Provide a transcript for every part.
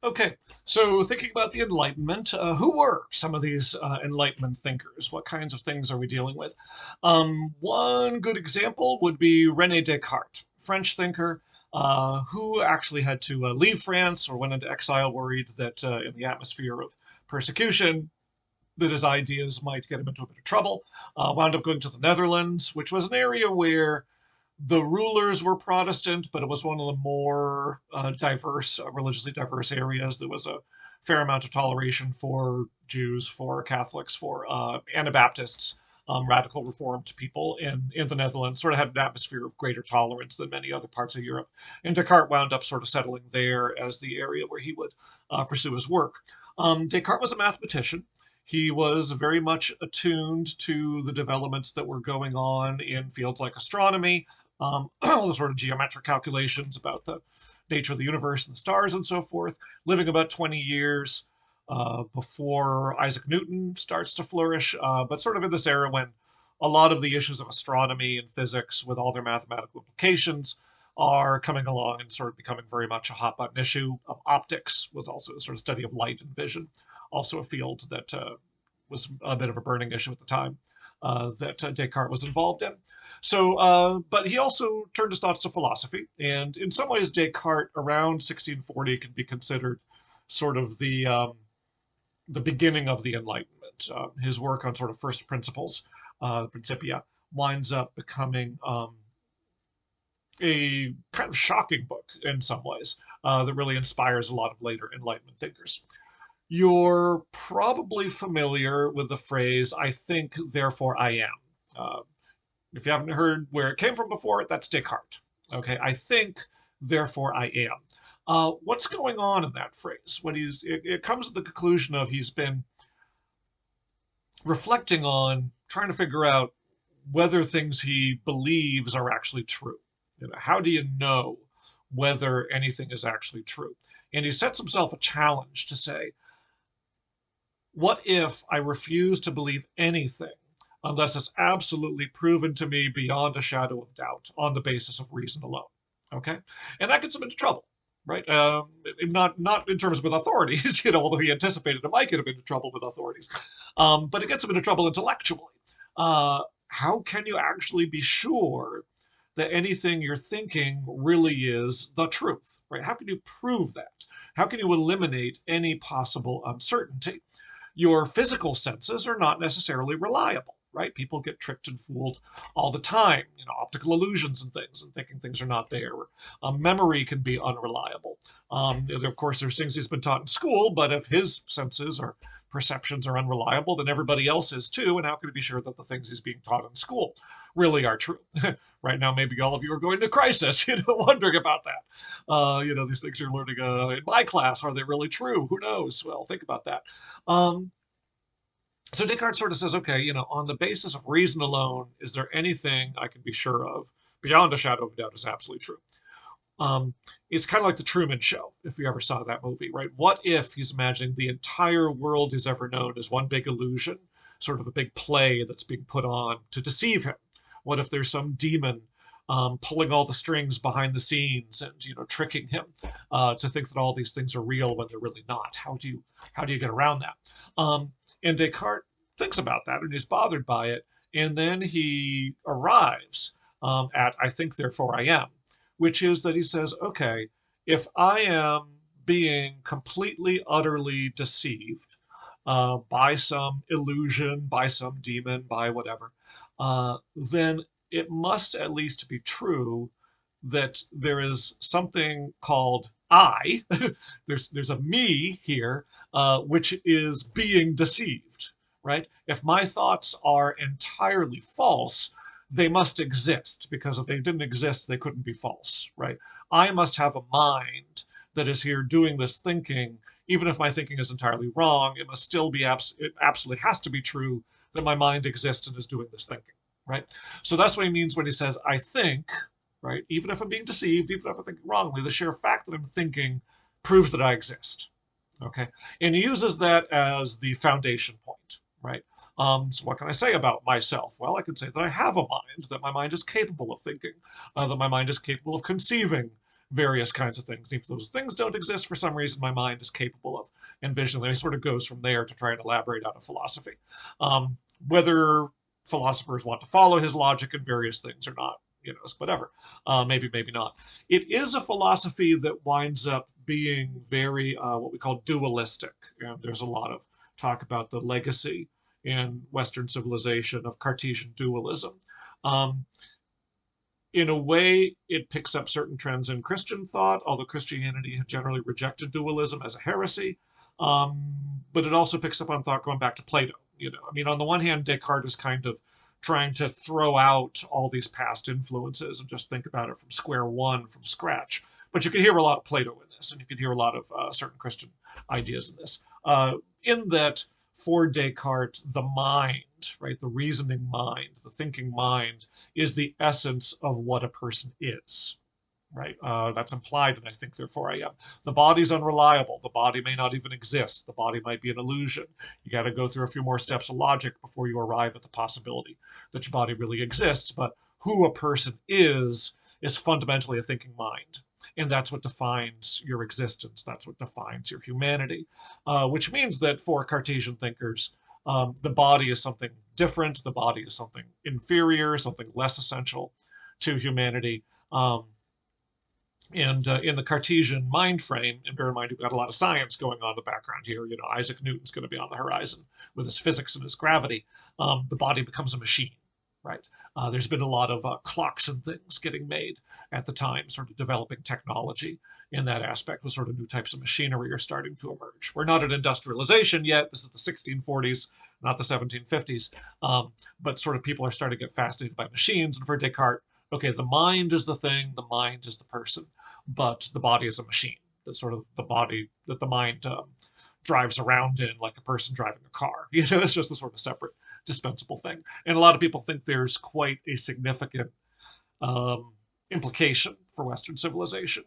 Okay, so thinking about the Enlightenment, who were some of these Enlightenment thinkers? What kinds of things are we dealing with? One good example would be René Descartes, French thinker who actually had to leave France or went into exile, worried that in the atmosphere of persecution, that his ideas might get him into a bit of trouble. Wound up going to the Netherlands, which was an area where the rulers were Protestant, but it was one of the more diverse, religiously diverse areas. There was a fair amount of toleration for Jews, for Catholics, for Anabaptists, radical Reformed people in the Netherlands. Sort of had an atmosphere of greater tolerance than many other parts of Europe. And Descartes wound up sort of settling there as the area where he would pursue his work. Descartes was a mathematician. He was very much attuned to the developments that were going on in fields like astronomy, all the sort of geometric calculations about the nature of the universe and the stars and so forth, living about 20 years before Isaac Newton starts to flourish, but sort of in this era when a lot of the issues of astronomy and physics, with all their mathematical implications, are coming along and sort of becoming very much a hot button issue. Optics was also a sort of study of light and vision, also a field that was a bit of a burning issue at the time that Descartes was involved in. So, but he also turned his thoughts to philosophy, and in some ways, Descartes around 1640 can be considered sort of the beginning of the Enlightenment. His work on sort of first principles, Principia, winds up becoming a kind of shocking book in some ways that really inspires a lot of later Enlightenment thinkers. You're probably familiar with the phrase, I think, therefore I am. If you haven't heard where it came from before, that's Descartes. Okay, I think, therefore I am. What's going on in that phrase? It comes to the conclusion of he's been reflecting on trying to figure out whether things he believes are actually true. How do you know whether anything is actually true? And he sets himself a challenge to say, what if I refuse to believe anything unless it's absolutely proven to me beyond a shadow of doubt on the basis of reason alone? Okay, and that gets him into trouble, right? Not in terms with authorities, although he anticipated it might get him into trouble with authorities, but it gets him into trouble intellectually. How can you actually be sure that anything you're thinking really is the truth, right? How can you prove that? How can you eliminate any possible uncertainty? Your physical senses are not necessarily reliable, right? People get tricked and fooled all the time, optical illusions and things, and thinking things are not there. Memory can be unreliable. Of course, there's things he's been taught in school, but if his senses or perceptions are unreliable, then everybody else is too. And how can he be sure that the things he's being taught in school really are true? Right now, maybe all of you are going to crisis, wondering about that. These things you're learning in my class, are they really true? Who knows? Well, think about that. So Descartes sort of says, okay, on the basis of reason alone, is there anything I can be sure of beyond a shadow of a doubt is absolutely true? It's kind of like the Truman Show, if you ever saw that movie, right? What if he's imagining the entire world he's ever known is one big illusion, sort of a big play that's being put on to deceive him? What if there's some demon pulling all the strings behind the scenes and tricking him to think that all these things are real when they're really not? How do you get around that? And Descartes thinks about that and he's bothered by it, and then he arrives at I think therefore I am, which is that he says, okay, if I am being completely, utterly deceived by some illusion, by some demon, by whatever, then it must at least be true that there is something called I. there's a me here, which is being deceived, right? If my thoughts are entirely false, they must exist, because if they didn't exist, they couldn't be false, right? I must have a mind that is here doing this thinking. Even if my thinking is entirely wrong, it must still be it absolutely has to be true that my mind exists and is doing this thinking, right? So that's what he means when he says, I think, right? Even if I'm being deceived, even if I'm thinking wrongly, the sheer fact that I'm thinking proves that I exist, okay? And he uses that as the foundation point, right? So what can I say about myself? Well, I can say that I have a mind, that my mind is capable of thinking, that my mind is capable of conceiving various kinds of things. If those things don't exist for some reason, my mind is capable of envisioning them. It sort of goes from there to try and elaborate out a philosophy. Whether philosophers want to follow his logic in various things or not, whatever. Maybe, maybe not. It is a philosophy that winds up being very what we call dualistic. And there's a lot of talk about the legacy in Western civilization of Cartesian dualism. Um, in a way, it picks up certain trends in Christian thought, although Christianity had generally rejected dualism as a heresy. But it also picks up on thought going back to Plato. I mean, on the one hand, Descartes is kind of trying to throw out all these past influences and just think about it from square one, from scratch. But you can hear a lot of Plato in this, and you can hear a lot of certain Christian ideas in this. In that, for Descartes, the mind, right, the reasoning mind, the thinking mind, is the essence of what a person is. Right, that's implied, and I think therefore I am. The body's unreliable. The body may not even exist. The body might be an illusion. You got to go through a few more steps of logic before you arrive at the possibility that your body really exists. But who a person is fundamentally a thinking mind. And that's what defines your existence. That's what defines your humanity. Which means that for Cartesian thinkers, the body is something different. The body is something inferior, something less essential to humanity. And in the Cartesian mind frame, and bear in mind, we've got a lot of science going on in the background here. Isaac Newton's going to be on the horizon with his physics and his gravity. The body becomes a machine, right? There's been a lot of clocks and things getting made at the time, sort of developing technology in that aspect, with sort of new types of machinery are starting to emerge. We're not at industrialization yet. This is the 1640s, not the 1750s. But sort of people are starting to get fascinated by machines. And for Descartes, okay, the mind is the thing, the mind is the person, but the body is a machine. That's sort of the body that the mind drives around in, like a person driving a car. It's just a sort of separate, dispensable thing. And a lot of people think there's quite a significant implication for Western civilization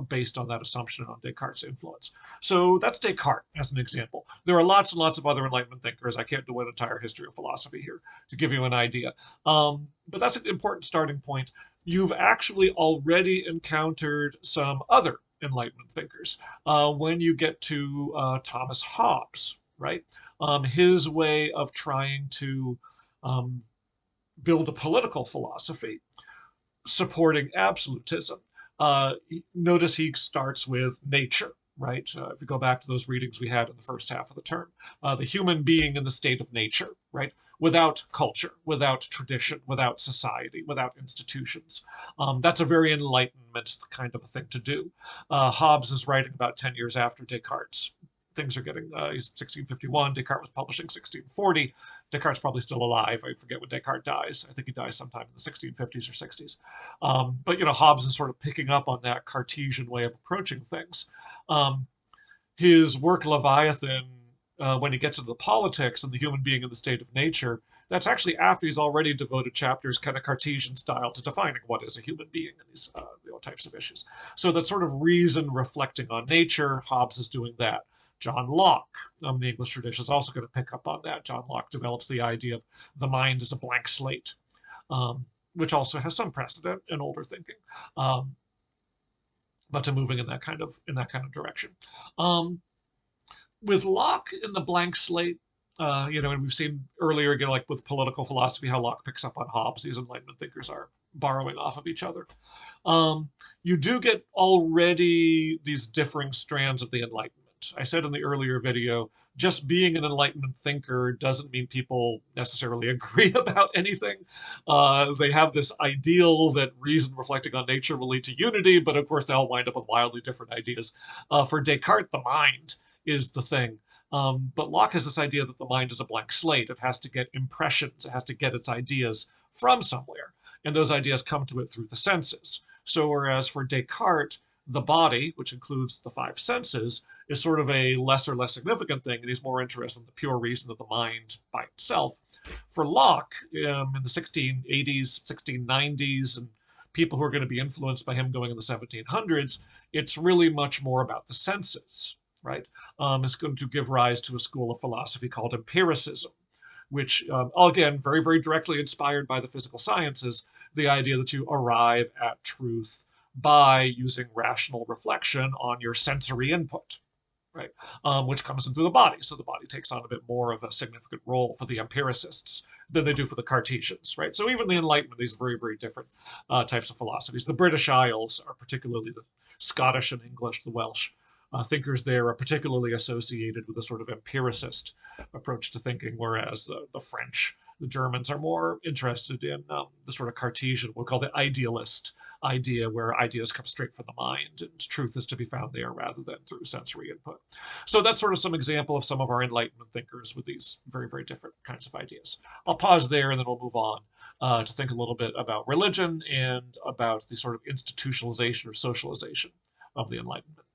based on that assumption on Descartes' influence. So that's Descartes as an example. There are lots and lots of other Enlightenment thinkers. I can't do an entire history of philosophy here to give you an idea. But that's an important starting point. You've actually already encountered some other Enlightenment thinkers when you get to Thomas Hobbes, right? His way of trying to build a political philosophy supporting absolutism. Notice he starts with nature, right? If you go back to those readings we had in the first half of the term, the human being in the state of nature, right? Without culture, without tradition, without society, without institutions. That's a very Enlightenment kind of a thing to do. Hobbes is writing about 10 years after Descartes. Things are getting, he's 1651, Descartes was publishing 1640. Descartes probably still alive. I forget when Descartes dies. I think he dies sometime in the 1650s or 60s. But, Hobbes is sort of picking up on that Cartesian way of approaching things. His work, Leviathan, when he gets into the politics and the human being in the state of nature, that's actually after he's already devoted chapters, kind of Cartesian style, to defining what is a human being in these types of issues. So that sort of reason reflecting on nature, Hobbes is doing that. John Locke, the English tradition, is also going to pick up on that. John Locke develops the idea of the mind as a blank slate, which also has some precedent in older thinking, but to moving in that kind of direction. With Locke in the blank slate, and we've seen earlier, again, like with political philosophy, how Locke picks up on Hobbes. These Enlightenment thinkers are borrowing off of each other. You do get already these differing strands of the Enlightenment. I said in the earlier video, just being an Enlightenment thinker doesn't mean people necessarily agree about anything. They have this ideal that reason reflecting on nature will lead to unity, but of course they all wind up with wildly different ideas. For Descartes, the mind is the thing. But Locke has this idea that the mind is a blank slate. It has to get impressions. It has to get its ideas from somewhere. And those ideas come to it through the senses. So whereas for Descartes, the body, which includes the five senses, is sort of a less significant thing, and he's more interested in the pure reason of the mind by itself. For Locke, in the 1680s, 1690s, and people who are going to be influenced by him going in the 1700s, it's really much more about the senses, right? It's going to give rise to a school of philosophy called empiricism, which, again, very, very directly inspired by the physical sciences, the idea that you arrive at truth by using rational reflection on your sensory input, right? Which comes in through the body. So the body takes on a bit more of a significant role for the empiricists than they do for the Cartesians, right? So even the Enlightenment, these very, very different types of philosophies. The British Isles are particularly the Scottish and English, the Welsh thinkers there are particularly associated with a sort of empiricist approach to thinking, whereas the French, the Germans are more interested in the sort of Cartesian, we'll call the idealist idea, where ideas come straight from the mind and truth is to be found there rather than through sensory input. So that's sort of some example of some of our Enlightenment thinkers with these very, very different kinds of ideas. I'll pause there and then we'll move on to think a little bit about religion and about the sort of institutionalization or socialization of the Enlightenment.